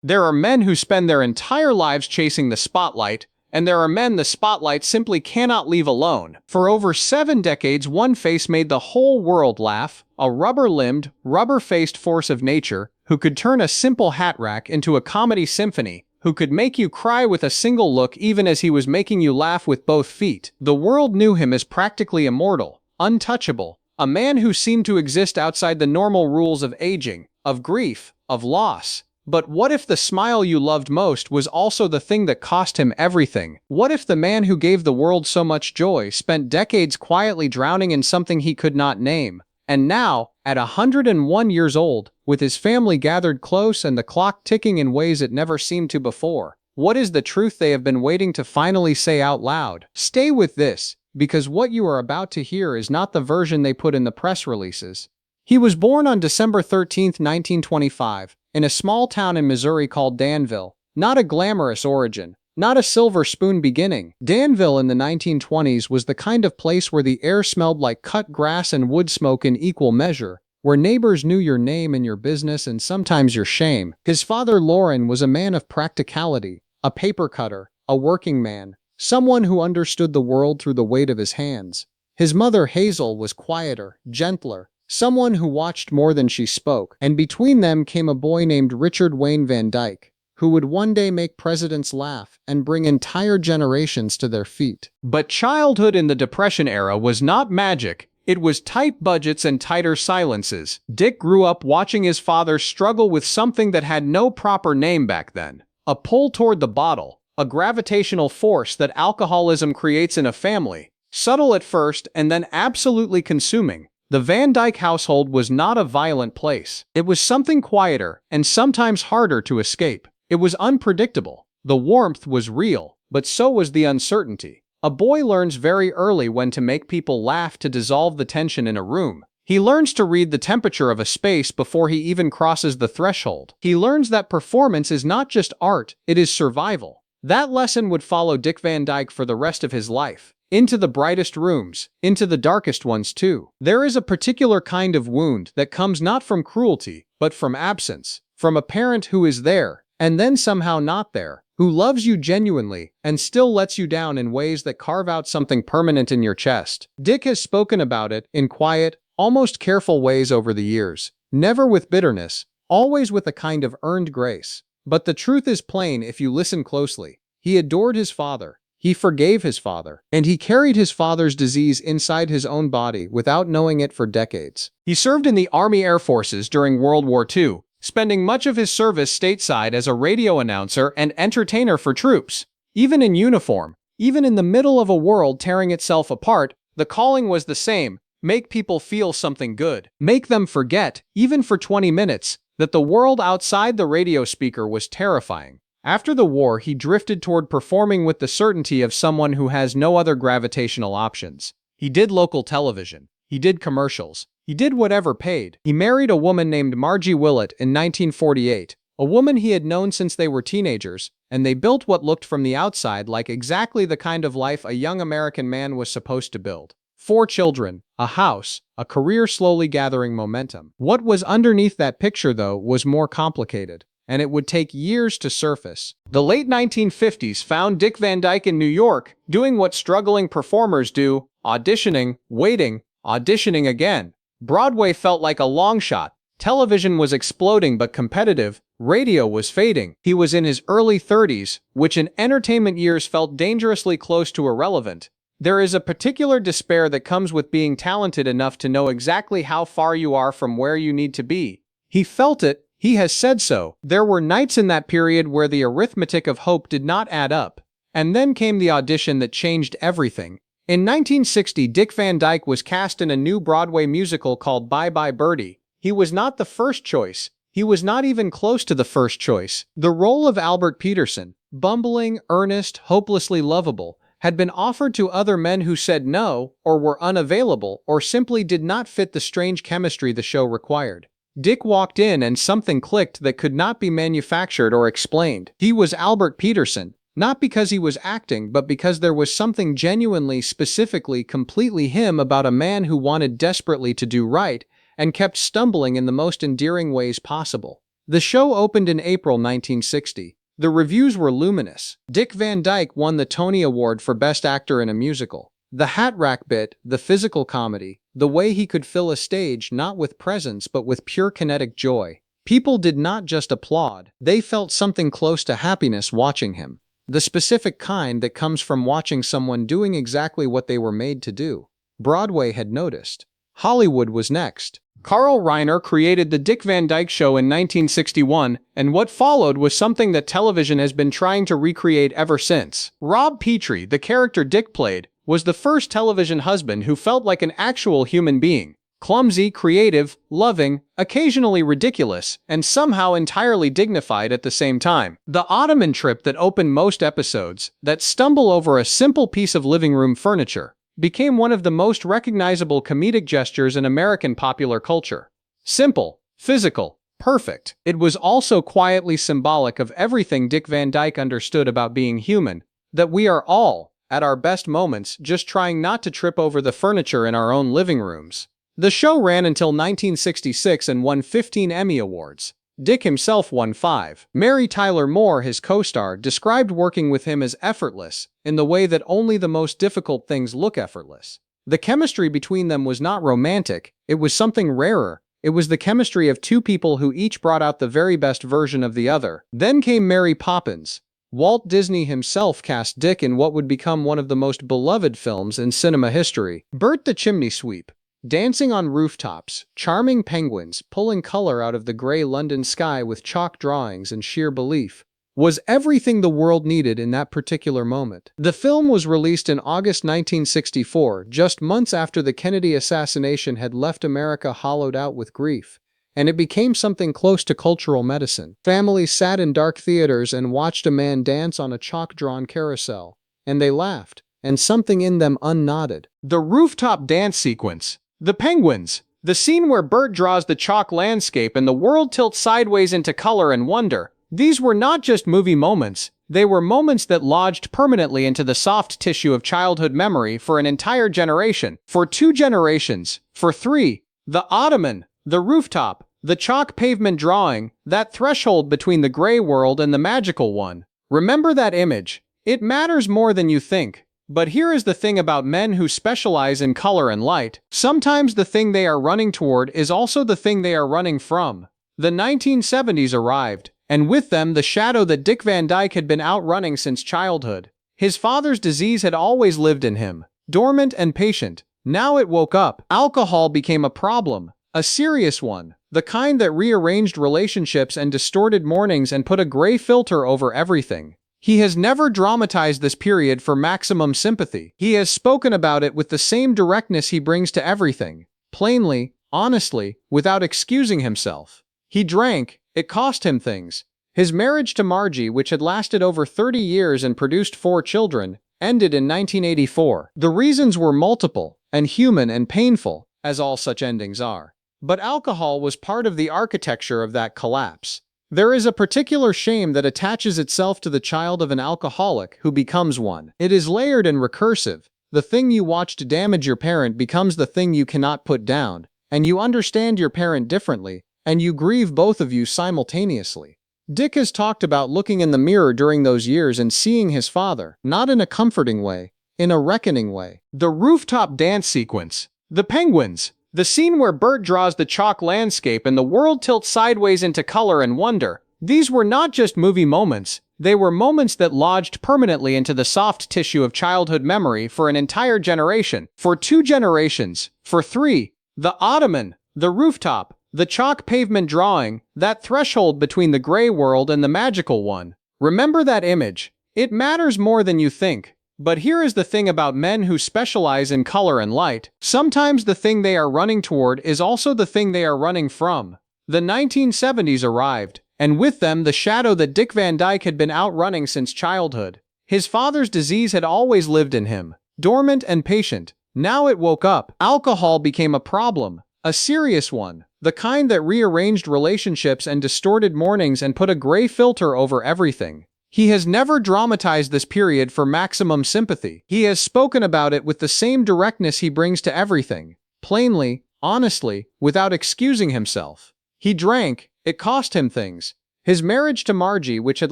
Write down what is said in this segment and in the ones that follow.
There are men who spend their entire lives chasing the spotlight, and there are men the spotlight simply cannot leave alone. For over 7 decades, one face made the whole world laugh, a rubber-limbed, rubber-faced force of nature who could turn a simple hat rack into a comedy symphony, who could make you cry with a single look even as he was making you laugh with both feet. The world knew him as practically immortal, untouchable, a man who seemed to exist outside the normal rules of aging, of grief, of loss. But what if the smile you loved most was also the thing that cost him everything? What if the man who gave the world so much joy spent decades quietly drowning in something he could not name? And now, at 101 years old, with his family gathered close and the clock ticking in ways it never seemed to before, what is the truth they have been waiting to finally say out loud? Stay with this, because what you are about to hear is not the version they put in the press releases. He was born on December 13, 1925. In a small town in Missouri called Danville. Not a glamorous origin, not a silver spoon beginning. Danville in the 1920s was the kind of place where the air smelled like cut grass and wood smoke in equal measure, where neighbors knew your name and your business and sometimes your shame. His father Loren was a man of practicality, a paper cutter, a working man, someone who understood the world through the weight of his hands. His mother Hazel was quieter, gentler, someone who watched more than she spoke, and between them came a boy named Richard Wayne Van Dyke, who would one day make presidents laugh and bring entire generations to their feet. But childhood in the Depression era was not magic. It was tight budgets and tighter silences. Dick grew up watching his father struggle with something that had no proper name back then. A pull toward the bottle, a gravitational force that alcoholism creates in a family, subtle at first and then absolutely consuming. The Van Dyke household was not a violent place. It was something quieter and sometimes harder to escape. It was unpredictable. The warmth was real, but so was the uncertainty. A boy learns very early when to make people laugh to dissolve the tension in a room. He learns to read the temperature of a space before he even crosses the threshold. He learns that performance is not just art, it is survival. That lesson would follow Dick Van Dyke for the rest of his life. Into the brightest rooms, into the darkest ones too. There is a particular kind of wound that comes not from cruelty, but from absence, from a parent who is there, and then somehow not there, who loves you genuinely, and still lets you down in ways that carve out something permanent in your chest. Dick has spoken about it in quiet, almost careful ways over the years, never with bitterness, always with a kind of earned grace. But the truth is plain if you listen closely. He adored his father. He forgave his father, and he carried his father's disease inside his own body without knowing it for decades. He served in the Army Air Forces during World War II, spending much of his service stateside as a radio announcer and entertainer for troops. Even in uniform, even in the middle of a world tearing itself apart, the calling was the same: make people feel something good. Make them forget, even for 20 minutes, that the world outside the radio speaker was terrifying. After the war, he drifted toward performing with the certainty of someone who has no other gravitational options. He did local television. He did commercials. He did whatever paid. He married a woman named Margie Willett in 1948, a woman he had known since they were teenagers, and they built what looked from the outside like exactly the kind of life a young American man was supposed to build. 4 children, a house, a career slowly gathering momentum. What was underneath that picture, though, was more complicated, and it would take years to surface. The late 1950s found Dick Van Dyke in New York, doing what struggling performers do: auditioning, waiting, auditioning again. Broadway felt like a long shot. Television was exploding but competitive. Radio was fading. He was in his early 30s, which in entertainment years felt dangerously close to irrelevant. There is a particular despair that comes with being talented enough to know exactly how far you are from where you need to be. He felt it. He has said so. There were nights in that period where the arithmetic of hope did not add up. And then came the audition that changed everything. In 1960, Dick Van Dyke was cast in a new Broadway musical called Bye Bye Birdie. He was not the first choice. He was not even close to the first choice. The role of Albert Peterson, bumbling, earnest, hopelessly lovable, had been offered to other men who said no, or were unavailable, or simply did not fit the strange chemistry the show required. Dick walked in and something clicked that could not be manufactured or explained. He was Albert Peterson, not because he was acting, but because there was something genuinely, specifically, completely him about a man who wanted desperately to do right and kept stumbling in the most endearing ways possible. The show opened in April 1960. The reviews were luminous. Dick Van Dyke won the Tony Award for Best Actor in a Musical. The hat rack bit, the physical comedy, the way he could fill a stage not with presence but with pure kinetic joy. People did not just applaud, they felt something close to happiness watching him. The specific kind that comes from watching someone doing exactly what they were made to do. Broadway had noticed. Hollywood was next. Carl Reiner created the Dick Van Dyke Show in 1961, and what followed was something that television has been trying to recreate ever since. Rob Petrie, the character Dick played, was the first television husband who felt like an actual human being. Clumsy, creative, loving, occasionally ridiculous, and somehow entirely dignified at the same time. The Ottoman trip that opened most episodes, that stumble over a simple piece of living room furniture, became one of the most recognizable comedic gestures in American popular culture. Simple, physical, perfect. It was also quietly symbolic of everything Dick Van Dyke understood about being human, that we are all, at our best moments, just trying not to trip over the furniture in our own living rooms. The show ran until 1966 and won 15 Emmy Awards. Dick himself won 5. Mary Tyler Moore, his co-star, described working with him as effortless, in the way that only the most difficult things look effortless. The chemistry between them was not romantic, it was something rarer. It was the chemistry of two people who each brought out the very best version of the other. Then came Mary Poppins. Walt Disney himself cast Dick in what would become one of the most beloved films in cinema history. Bert the Chimney Sweep. Dancing on rooftops, charming penguins, pulling color out of the gray London sky with chalk drawings and sheer belief, was everything the world needed in that particular moment. The film was released in August 1964, just months after the Kennedy assassination had left America hollowed out with grief, and it became something close to cultural medicine. Families sat in dark theaters and watched a man dance on a chalk-drawn carousel, and they laughed, and something in them unnodded. The rooftop dance sequence. The penguins. The scene where Bert draws the chalk landscape and the world tilts sideways into color and wonder. These were not just movie moments, they were moments that lodged permanently into the soft tissue of childhood memory for an entire generation, for 2 generations, for 3. The Ottoman, the rooftop, the chalk pavement drawing, that threshold between the gray world and the magical one. Remember that image. It matters more than you think. But here is the thing about men who specialize in color and light. Sometimes the thing they are running toward is also the thing they are running from. The 1970s arrived, and with them the shadow that Dick Van Dyke had been outrunning since childhood. His father's disease had always lived in him, dormant and patient. Now it woke up. Alcohol became a problem, a serious one, the kind that rearranged relationships and distorted mornings and put a gray filter over everything. He has never dramatized this period for maximum sympathy. He has spoken about it with the same directness he brings to everything, plainly, honestly, without excusing himself. He drank, it cost him things. His marriage to Margie, which had lasted over 30 years and produced 4 children, ended in 1984. The reasons were multiple, and human and painful, as all such endings are. But alcohol was part of the architecture of that collapse. There is a particular shame that attaches itself to the child of an alcoholic who becomes one. It is layered and recursive. The thing you watched damage your parent becomes the thing you cannot put down, and you understand your parent differently, and you grieve both of you simultaneously. Dick has talked about looking in the mirror during those years and seeing his father, not in a comforting way, in a reckoning way. The rooftop dance sequence. The penguins. The scene where Bert draws the chalk landscape and the world tilts sideways into color and wonder. These were not just movie moments, they were moments that lodged permanently into the soft tissue of childhood memory for an entire generation, for 2 generations, for 3. The Ottoman, the rooftop, the chalk pavement drawing, that threshold between the gray world and the magical one. Remember that image. It matters more than you think. But here is the thing about men who specialize in color and light. Sometimes the thing they are running toward is also the thing they are running from. The 1970s arrived, and with them the shadow that Dick Van Dyke had been outrunning since childhood. His father's disease had always lived in him, dormant and patient. Now it woke up. Alcohol became a problem, a serious one, the kind that rearranged relationships and distorted mornings and put a gray filter over everything. He has never dramatized this period for maximum sympathy. He has spoken about it with the same directness he brings to everything, plainly, honestly, without excusing himself. He drank, It cost him things. His marriage to Margie, which had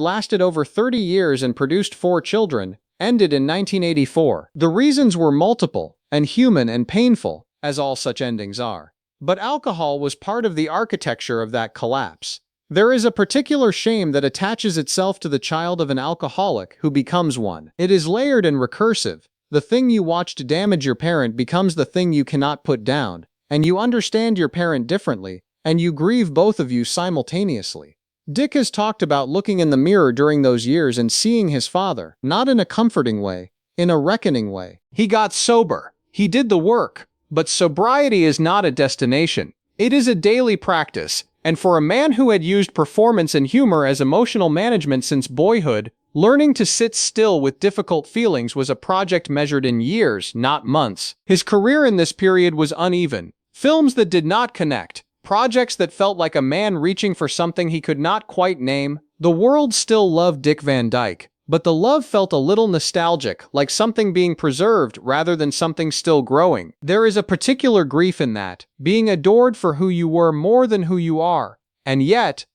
lasted over 30 years and produced 4 children, ended in 1984. The reasons were multiple, and human and painful, as all such endings are. But alcohol was part of the architecture of that collapse. There is a particular shame that attaches itself to the child of an alcoholic who becomes one. It is layered and recursive. The thing you watched damage your parent becomes the thing you cannot put down, and you understand your parent differently, and you grieve both of you simultaneously. Dick has talked about looking in the mirror during those years and seeing his father, not in a comforting way, in a reckoning way. He got sober. He did the work. But sobriety is not a destination. It is a daily practice, and for a man who had used performance and humor as emotional management since boyhood, learning to sit still with difficult feelings was a project measured in years, not months. His career in this period was uneven. Films that did not connect. Projects that felt like a man reaching for something he could not quite name. The world still loved Dick Van Dyke, but the love felt a little nostalgic, like something being preserved rather than something still growing. There is a particular grief in that, being adored for who you were more than who you are. And yet,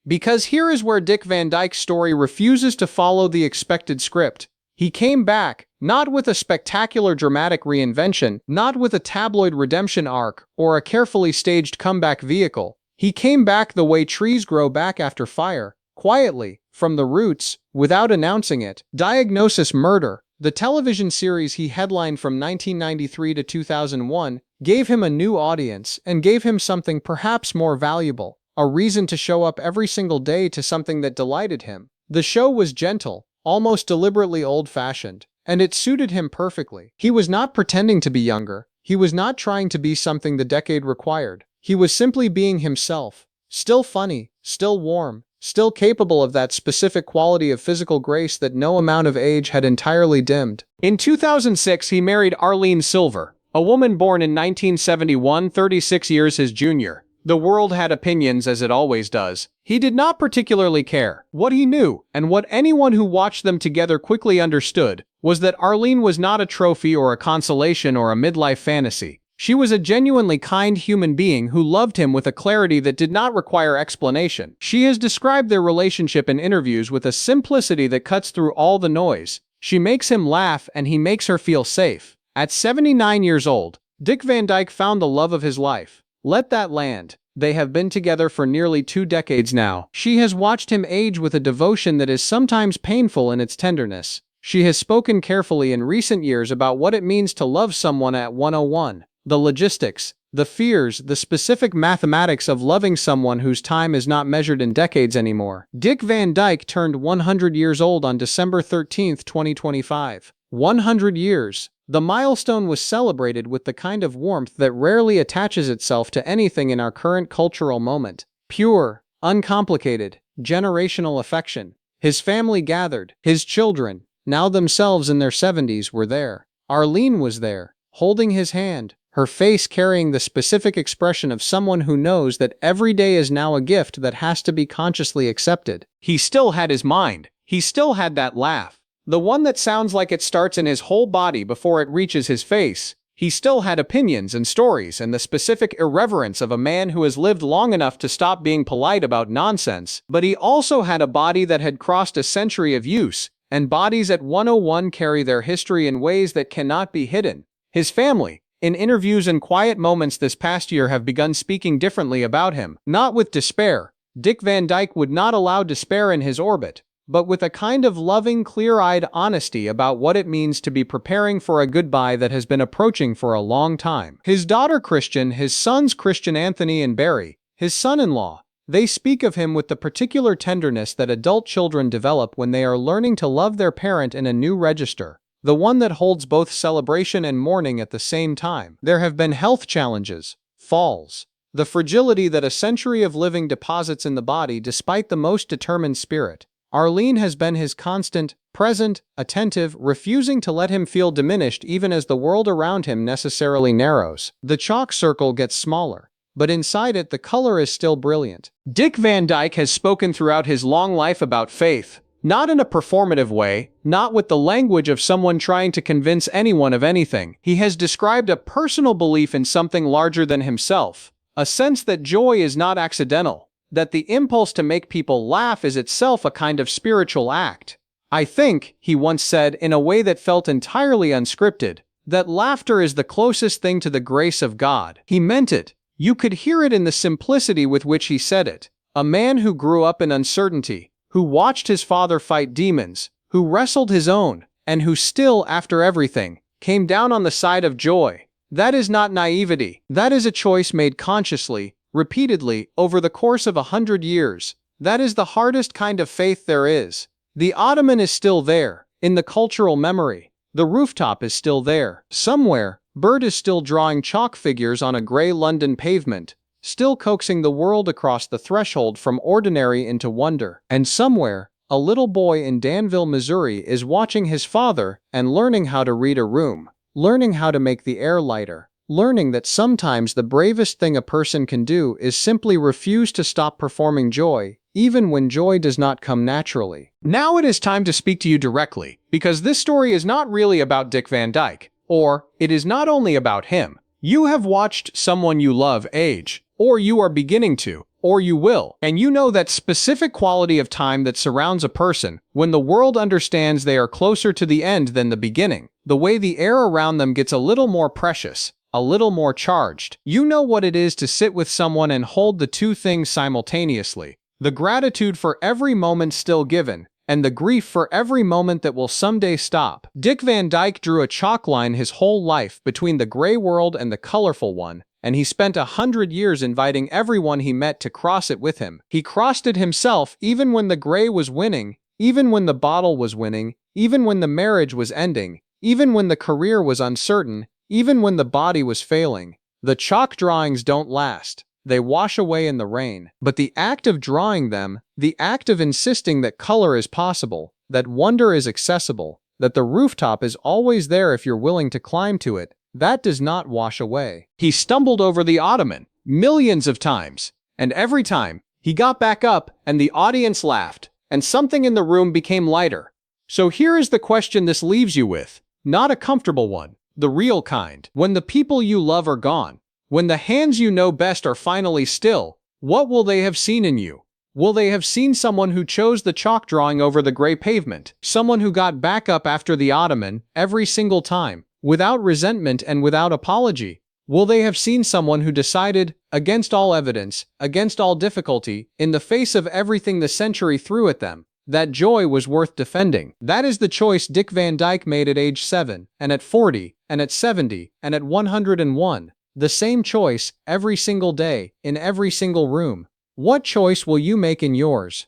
because here is where Dick Van Dyke's story refuses to follow the expected script. He came back, not with a spectacular dramatic reinvention, not with a tabloid redemption arc, or a carefully staged comeback vehicle. He came back the way trees grow back after fire, quietly, from the roots, without announcing it. Diagnosis Murder, the television series he headlined from 1993 to 2001, gave him a new audience and gave him something perhaps more valuable, a reason to show up every single day to something that delighted him. The show was gentle, almost deliberately old-fashioned, and it suited him perfectly. He was not pretending to be younger. He was not trying to be something the decade required. He was simply being himself, still funny, still warm, still capable of that specific quality of physical grace that no amount of age had entirely dimmed. In 2006, he married Arlene Silver, a woman born in 1971, 36 years his junior. The world had opinions, as it always does. He did not particularly care. What he knew, and what anyone who watched them together quickly understood, was that Arlene was not a trophy or a consolation or a midlife fantasy. She was a genuinely kind human being who loved him with a clarity that did not require explanation. She has described their relationship in interviews with a simplicity that cuts through all the noise. She makes him laugh and he makes her feel safe. At 79 years old, Dick Van Dyke found the love of his life. Let that land. They have been together for nearly 2 decades now. She has watched him age with a devotion that is sometimes painful in its tenderness. She has spoken carefully in recent years about what it means to love someone at 101. The logistics, the fears, the specific mathematics of loving someone whose time is not measured in decades anymore. Dick Van Dyke turned 100 years old on December 13, 2025. 100 years. The milestone was celebrated with the kind of warmth that rarely attaches itself to anything in our current cultural moment. Pure, uncomplicated, generational affection. His family gathered. His children, now themselves in their 70s, were there. Arlene was there, holding his hand, her face carrying the specific expression of someone who knows that every day is now a gift that has to be consciously accepted. He still had his mind. He still had that laugh. The one that sounds like it starts in his whole body before it reaches his face. He still had opinions and stories and the specific irreverence of a man who has lived long enough to stop being polite about nonsense. But he also had a body that had crossed a century of use, and bodies at 101 carry their history in ways that cannot be hidden. His family, in interviews and quiet moments this past year, have begun speaking differently about him. Not with despair. Dick Van Dyke would not allow despair in his orbit, but with a kind of loving, clear-eyed honesty about what it means to be preparing for a goodbye that has been approaching for a long time. His daughter Christian, his sons Christian Anthony and Barry, his son-in-law, they speak of him with the particular tenderness that adult children develop when they are learning to love their parent in a new register, the one that holds both celebration and mourning at the same time. There have been health challenges, falls, the fragility that a century of living deposits in the body despite the most determined spirit. Arlene has been his constant, present, attentive, refusing to let him feel diminished even as the world around him necessarily narrows. The chalk circle gets smaller, but inside it the color is still brilliant. Dick Van Dyke has spoken throughout his long life about faith, not in a performative way, not with the language of someone trying to convince anyone of anything. He has described a personal belief in something larger than himself, a sense that joy is not accidental, that the impulse to make people laugh is itself a kind of spiritual act. I think, he once said in a way that felt entirely unscripted, that laughter is the closest thing to the grace of God. He meant it. You could hear it in the simplicity with which he said it. A man who grew up in uncertainty, who watched his father fight demons, who wrestled his own, and who still, after everything, came down on the side of joy. That is not naivety. That is a choice made consciously, repeatedly, over the course of 100 years. That is the hardest kind of faith there is. The ottoman is still there, in the cultural memory. The rooftop is still there. Somewhere, Bert is still drawing chalk figures on a grey London pavement, still coaxing the world across the threshold from ordinary into wonder. And somewhere, a little boy in Danville, Missouri is watching his father and learning how to read a room, learning how to make the air lighter, learning that sometimes the bravest thing a person can do is simply refuse to stop performing joy, even when joy does not come naturally. Now it is time to speak to you directly, because this story is not really about Dick Van Dyke, or it is not only about him. You have watched someone you love age, or you are beginning to, or you will, and you know that specific quality of time that surrounds a person when the world understands they are closer to the end than the beginning, the way the air around them gets a little more precious, a little more charged. You know what it is to sit with someone and hold the two things simultaneously. The gratitude for every moment still given, and the grief for every moment that will someday stop. Dick Van Dyke drew a chalk line his whole life between the gray world and the colorful one, and he spent 100 years inviting everyone he met to cross it with him. He crossed it himself even when the gray was winning, even when the bottle was winning, even when the marriage was ending, even when the career was uncertain, even when the body was failing. The chalk drawings don't last. They wash away in the rain. But the act of drawing them, the act of insisting that color is possible, that wonder is accessible, that the rooftop is always there if you're willing to climb to it, that does not wash away. He stumbled over the ottoman millions of times, and every time, he got back up and the audience laughed, and something in the room became lighter. So here is the question this leaves you with, not a comfortable one, the real kind. When the people you love are gone, when the hands you know best are finally still, what will they have seen in you? Will they have seen someone who chose the chalk drawing over the gray pavement? Someone who got back up after the ottoman every single time, without resentment and without apology? Will they have seen someone who decided, against all evidence, against all difficulty, in the face of everything the century threw at them, that joy was worth defending? That is the choice Dick Van Dyke made at age 7, and at 40, and at 70, and at 101. The same choice, every single day, in every single room. What choice will you make in yours?